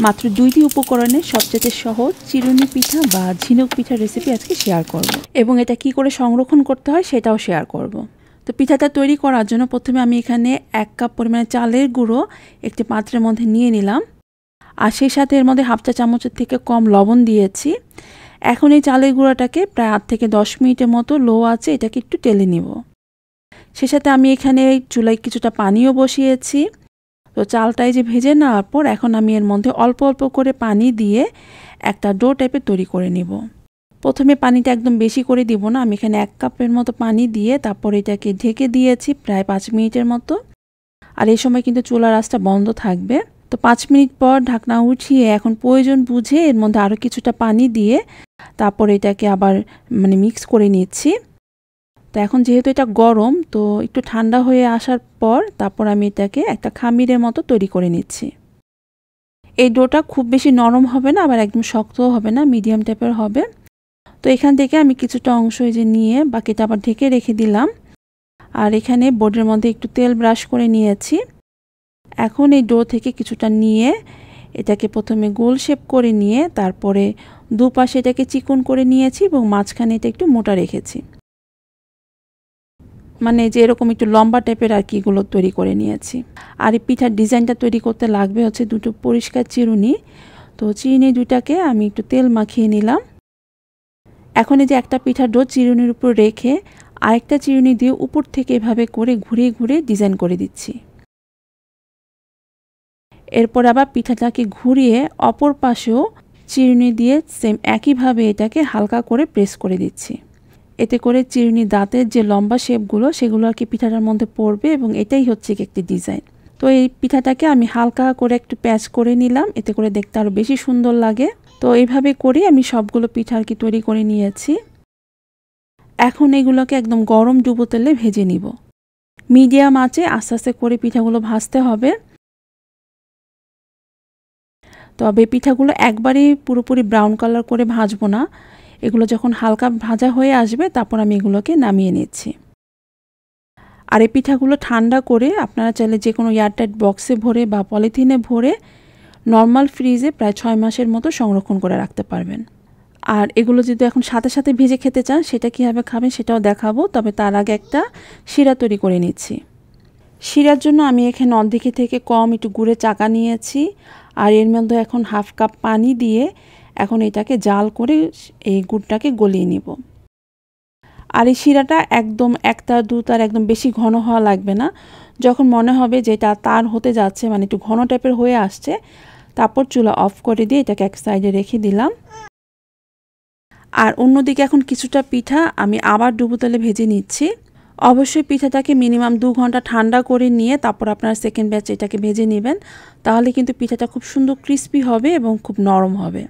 মাত্র 2টি উপকরণে সবচেয়ে সহজ চিরুনি পিঠা বা ঝিনুক পিঠার রেসিপি আজকে শেয়ার করব এবং এটা কি করে সংরক্ষণ করতে হয় সেটাও শেয়ার করব। তো পিঠাটা তৈরি করার জন্য প্রথমে আমি এখানে 1 কাপ পরিমাণে চালের গুঁড়ো একটি পাত্রের মধ্যে নিয়ে নিলাম, আর সেই সাথে এর মধ্যে হাফ চা চামচের থেকে কম লবণ দিয়েছি। এখন এই চালের গুঁড়োটাকে প্রায় 8 থেকে 10 মিনিটের মতো লো আছে এটাকে একটু টেলে নিব। সেই সাথে আমি এখানে চুলায় কিছুটা পানিও বসিয়েছি। তো চালটাই যে ভেজে নেওয়ার পর এখন আমি এর মধ্যে অল্প অল্প করে পানি দিয়ে একটা ডো টাইপের তৈরি করে নিব। প্রথমে পানিটা একদম বেশি করে দিব না, আমি এখানে 1 কাপের মতো পানি দিয়ে তারপর এটাকে ঢেকে দিয়েছি প্রায় 5 মিনিটের মতো। আর এই সময় কিন্তু চুলার আঁচটা বন্ধ থাকবে। তো 5 মিনিট পর ঢাকনা উঠিয়ে এখন প্রয়োজন বুঝে এর মধ্যে আরও কিছুটা পানি দিয়ে তারপর এটাকে আবার মিক্স করে নিচ্ছি। তো এখন যেহেতু এটা গরম, তো একটু ঠান্ডা হয়ে আসার পর তারপর আমি এটাকে একটা খামিরের মতো তৈরি করে নিচ্ছি। এই ডোটা খুব বেশি নরম হবে না, আবার একদম শক্তও হবে না, মিডিয়াম টাইপের হবে। তো এখান থেকে আমি কিছুটা অংশ নিয়ে বাকিটা আবার ঢেকে রেখে দিলাম। আর এখানে বোর্ডের মধ্যে একটু তেল ব্রাশ করে নিয়েছি। এখন এই ডো থেকে কিছুটা নিয়ে এটাকে প্রথমে গোল শেপ করে নিয়ে তারপরে দুপাশে এটাকে চিকন করে নিয়েছি এবং মাঝখানে এটা একটু মোটা রেখেছি, যে এরকম একটু লম্বা টাইপের আর কি এগুলো তৈরি করে নিয়েছি। আর এই পিঠার ডিজাইনটা তৈরি করতে লাগবে হচ্ছে 2টো পরিষ্কার চিরুনি। তো চিরুনি 2টাকে আমি একটু তেল মাখিয়ে নিলাম। এখন এই যে একটা পিঠার ডো চিরুনির উপর রেখে আরেকটা চিরুনি দিয়ে উপর থেকে এভাবে করে ঘুরিয়ে ঘুরিয়ে ডিজাইন করে দিচ্ছি। এরপর আবার পিঠাটাকে ঘুরিয়ে অপর পাশেও চিরুনি দিয়ে সেম একইভাবে এটাকে হালকা করে প্রেস করে দিচ্ছি। এতে করে চিরুনি দাঁতের যে লম্বা শেপগুলো সেগুলো আর কি পিঠাটার মধ্যে পড়বে এবং এটাই হচ্ছে একটি ডিজাইন। তো এই পিঠাটাকে আমি হালকা করে একটু প্যাচ করে নিলাম, এতে করে দেখতে আরও বেশি সুন্দর লাগে। তো এইভাবে করে আমি সবগুলো পিঠা আর কি তৈরি করে নিয়েছি। এখন এগুলোকে একদম গরম ডুবো তেলে ভেজে নিব। মিডিয়াম আঁচে আস্তে আস্তে করে পিঠাগুলো ভাজতে হবে। তবে পিঠাগুলো একবারেই পুরোপুরি ব্রাউন কালার করে ভাজবো না, এগুলো যখন হালকা ভাজা হয়ে আসবে তারপর আমি এগুলোকে নামিয়ে নিচ্ছি। আর এই পিঠাগুলো ঠান্ডা করে আপনারা চাইলে যে কোনো এয়ারটাইট বক্সে ভরে বা পলিথিনে ভরে নর্মাল ফ্রিজে প্রায় 6 মাসের মতো সংরক্ষণ করে রাখতে পারবেন। আর এগুলো যদি এখন সাথে সাথে ভেজে খেতে চান সেটা কীভাবে খাবেন সেটাও দেখাবো, তবে তার আগে একটা শিরা তৈরি করে নিচ্ছি। শিরার জন্য আমি এখানে অর্ধেকের থেকে কম একটু গুড়ের চাকা নিয়েছি, আর এর মধ্যে এখন হাফ কাপ পানি দিয়ে এখন এটাকে জাল করে এই গুড়টাকে গলিয়ে নিব। আর এই শিরাটা একদম 1 তার 2 তার একদম বেশি ঘন হওয়া লাগবে না। যখন মনে হবে যে এটা তার হতে যাচ্ছে, একটু ঘন টাইপের হয়ে আসছে, তারপর চুলা অফ করে দিয়ে এটাকে এক সাইডে রেখে দিলাম। আর অন্যদিকে এখন কিছুটা পিঠা আমি আবার ডুবো তেলে ভেজে নিচ্ছি। অবশ্যই পিঠাটাকে মিনিমাম 2 ঘন্টা ঠান্ডা করে নিয়ে তারপর আপনারা সেকেন্ড ব্যাচ এটাকে ভেজে নেবেন, তাহলে কিন্তু পিঠাটা খুব সুন্দর ক্রিস্পি হবে এবং খুব নরম হবে।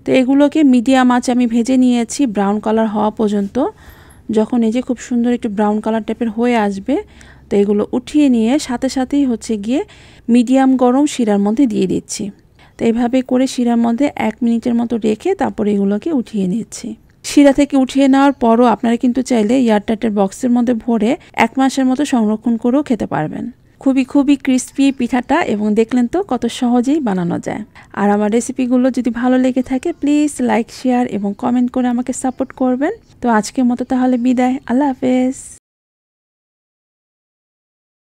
তো এগুলোকে মিডিয়াম আঁচে আমি ভেজে নিয়েছি ব্রাউন কালার হওয়া পর্যন্ত। যখন এই যে খুব সুন্দর একটু ব্রাউন কালার টাইপের হয়ে আসবে, তো এগুলো উঠিয়ে নিয়ে সাথে সাথেই গিয়ে মিডিয়াম গরম শিরার মধ্যে দিয়ে দিচ্ছি। তো এইভাবে করে শিরার মধ্যে 1 মিনিটের মতো রেখে তারপর এগুলোকে উঠিয়ে নিচ্ছি। শিরা থেকে উঠিয়ে নেওয়ার পরও আপনারা কিন্তু চাইলে এয়ারটাইটের বক্সের মধ্যে ভরে 1 মাসের মতো সংরক্ষণ করেও খেতে পারবেন। খুবই ক্রিস্পি পিঠাটা, এবং দেখলেন তো কত সহজেই বানানো যায়। আর আমার রেসিপিগুলো যদি ভালো লেগে থাকে প্লিজ লাইক, শেয়ার এবং কমেন্ট করে আমাকে সাপোর্ট করবেন। তো আজকের মতো তাহলে বিদায়, আল্লাহ হাফেজ।